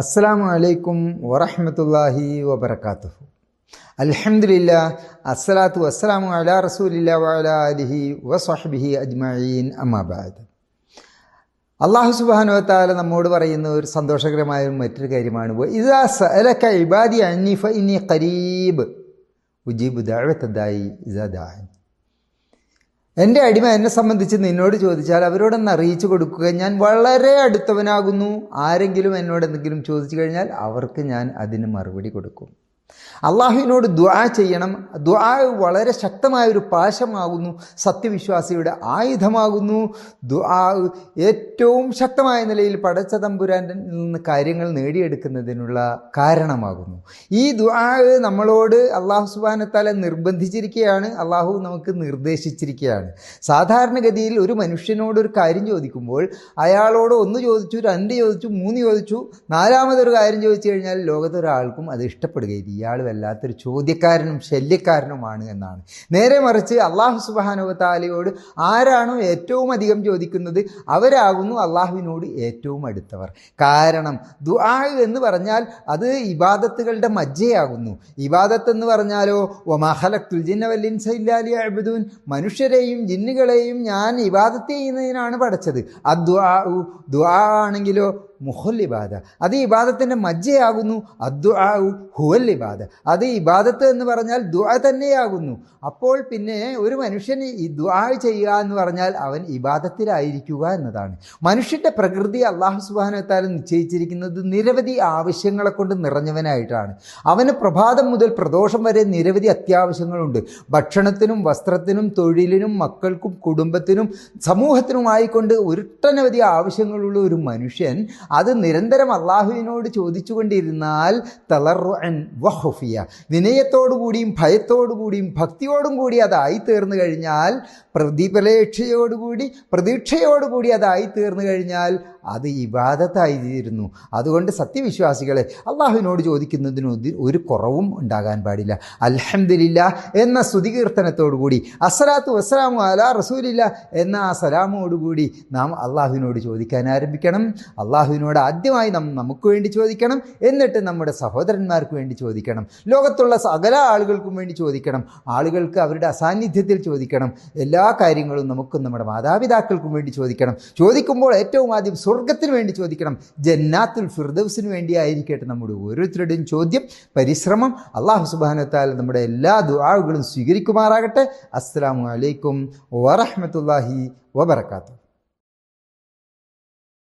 അസ്സലാമു അലൈക്കും വറഹ്മത്തുള്ളാഹി വബറകാതുഹു. അൽഹംദുലില്ലാ, അസ്സലാത്തു വസ്സലാമു അലാ റസൂലില്ലാ വഅലാ ആലിഹി വസ്വഹ്ബിഹി അജ്മഈൻ, അമ്മാ ബഅദ്. അല്ലാഹു സുബ്ഹാനഹു വ തആല നമ്മോട് പറയുന്ന ഒരു സന്തോഷകരമായ മറ്റൊരു കാര്യമാണ്, ഇദാ സഅലക ഇബാദി അന്നി ഫഇന്നി ഖരീബ് ഉജീബു ദഅവത ദാഇ ഇദാ ദഅൻ. എൻ്റെ അടിമ എന്നെ സംബന്ധിച്ച് നിന്നോട് ചോദിച്ചാൽ അവരോടൊന്ന് അറിയിച്ചു കൊടുക്കുക, ഞാൻ വളരെ അടുത്തവനാകുന്നു. ആരെങ്കിലും എന്നോട് എന്തെങ്കിലും ചോദിച്ചു കഴിഞ്ഞാൽ അവർക്ക് ഞാൻ അതിന് മറുപടി കൊടുക്കും. അള്ളാഹുവിനോട് ദുആ ചെയ്യണം. ദുആ വളരെ ശക്തമായൊരു പാശമാകുന്നു, സത്യവിശ്വാസിയുടെ ആയുധമാകുന്നു. ദുആ ഏറ്റവും ശക്തമായ നിലയിൽ പടച്ച തമ്പുരാനിൽ നിന്ന് കാര്യങ്ങൾ നേടിയെടുക്കുന്നതിനുള്ള കാരണമാകുന്നു. ഈ ദുആ നമ്മളോട് അള്ളാഹു സുബ്ഹാനഹു വ തആല നിർബന്ധിച്ചിരിക്കുകയാണ്, അള്ളാഹു നമുക്ക് നിർദ്ദേശിച്ചിരിക്കുകയാണ്. സാധാരണഗതിയിൽ ഒരു മനുഷ്യനോടൊരു കാര്യം ചോദിക്കുമ്പോൾ അയാളോട് ഒന്ന് ചോദിച്ചു, രണ്ട് ചോദിച്ചു, മൂന്ന് ചോദിച്ചു, നാലാമതൊരു കാര്യം ചോദിച്ചു കഴിഞ്ഞാൽ ലോകത്തൊരാൾക്കും അത് ഇഷ്ടപ്പെടുകയില്ല. ഇയാൾ വല്ലാത്തൊരു ചോദ്യക്കാരനും ശല്യക്കാരനുമാണ് എന്നാണ്. നേരെ മറിച്ച് അള്ളാഹു സുബ്ഹാനഹു വ തആലയോട് ആരാണോ ഏറ്റവും അധികം ചോദിക്കുന്നത് അവരാകുന്നു അള്ളാഹുവിനോട് ഏറ്റവും അടുത്തവർ. കാരണം ദുആ എന്ന് പറഞ്ഞാൽ അത് ഇബാദത്തുകളുടെ മജ്ജയാകുന്നു. ഇബാദത്ത് എന്ന് പറഞ്ഞാലോ, വമാ ഖലഖ്തുൽ ജിന്ന വൽ ഇൻസ ഇല്ലാ ലിയഅ്ബുദൂൻ, മനുഷ്യരെയും ജിന്നുകളെയും ഞാൻ ഇബാദത്ത് ചെയ്യുന്നതിനാണ് പഠിച്ചത്. ദുആ ആണെങ്കിലോ മുഹൽ ഇബാദ, അത് ഇബാദത്തിൻ്റെ മജ്ജയാകുന്നു. അദ്ദുആഉ ഹുവൽ ഇബാദ, അത് ഇബാദത്ത് എന്ന് പറഞ്ഞാൽ ദുആ തന്നെയാകുന്നു. അപ്പോൾ പിന്നെ ഒരു മനുഷ്യന് ഈ ദുആ ചെയ്യുക എന്ന് പറഞ്ഞാൽ അവൻ ഇബാദത്തിലായിരിക്കുക എന്നതാണ്. മനുഷ്യൻ്റെ പ്രകൃതി അല്ലാഹു സുബ്ഹാനഹു വ തആല നിശ്ചയിച്ചിരിക്കുന്നത് നിരവധി ആവശ്യങ്ങളെ കൊണ്ട് നിറഞ്ഞവനായിട്ടാണ്. അവന് പ്രഭാതം മുതൽ പ്രദോഷം വരെ നിരവധി അത്യാവശ്യങ്ങളുണ്ട്. ഭക്ഷണത്തിനും വസ്ത്രത്തിനും തൊഴിലിനും മക്കൾക്കും കുടുംബത്തിനും സമൂഹത്തിനുമായിക്കൊണ്ട് ഒട്ടനവധി ആവശ്യങ്ങളുള്ള ഒരു മനുഷ്യൻ അത് നിരന്തരം അള്ളാഹുവിനോട് ചോദിച്ചുകൊണ്ടിരുന്നാൽ തളർറുഅൻ വഖുഫിയ, വിനയത്തോടുകൂടിയും ഭയത്തോടുകൂടിയും ഭക്തിയോടും കൂടി അതായി തീർന്നു കഴിഞ്ഞാൽ, പ്രതീക്ഷയോടുകൂടി അതായി തീർന്നു കഴിഞ്ഞാൽ അത് ഇബാദത്തായി തീരുന്നു. അതുകൊണ്ട് സത്യവിശ്വാസികളെ, അള്ളാഹുവിനോട് ചോദിക്കുന്നതിന് ഒരു കുറവും ഉണ്ടാകാൻ പാടില്ല. അൽഹംദുലില്ലാ എന്ന സ്തുതികീർത്തനത്തോടുകൂടി, അസ്സലാത്തു വസ്സലാമു അലാ റസൂലില്ലാ എന്ന ആ സലാമോടുകൂടി നാം അള്ളാഹുവിനോട് ചോദിക്കാൻ ആരംഭിക്കണം. അള്ളാഹുവിനോട് ആദ്യമായി നമുക്ക് വേണ്ടി ചോദിക്കണം, എന്നിട്ട് നമ്മുടെ സഹോദരന്മാർക്ക് വേണ്ടി ചോദിക്കണം, ലോകത്തുള്ള സകല ആളുകൾക്കും വേണ്ടി ചോദിക്കണം, ആളുകൾക്ക് അവരുടെ അസാന്നിധ്യത്തിൽ ചോദിക്കണം, എല്ലാ കാര്യങ്ങളും നമുക്കും നമ്മുടെ മാതാപിതാക്കൾക്കും വേണ്ടി ചോദിക്കണം. ചോദിക്കുമ്പോൾ ഏറ്റവും ആദ്യം സ്വർഗത്തിന് വേണ്ടി ചോദിക്കണം. ജന്നാത്തുൽ ഫിർദൗസിന് വേണ്ടി ആയിരിക്കട്ടെ നമ്മുടെ ഓരോരുത്തരുടെയും ചോദ്യം, പരിശ്രമം. അല്ലാഹു സുബ്ഹാനഹു വ തആല നമ്മുടെ എല്ലാ ദുആകളും സ്വീകരിക്കുമാറാകട്ടെ. അസ്സലാമു അലൈക്കും വറഹ്മത്തുള്ളാഹി വബറകാതുഹു.